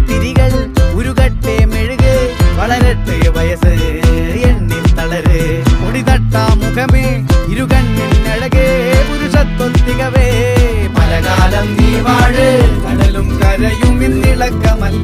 തിരികൾ ഉരുകട്ടെ മെഴുക് വളരട്ടെ വയസ്സ് എണ്ണി തളര് കൊടി തട്ടാ മുഖമേ ഇരുകണ്ണിനഴകേ പുരുഷത്വത്തികവേ പലകാലം നീ വാഴ് കടലും കരയും ഇന്നിളക്കമല്ല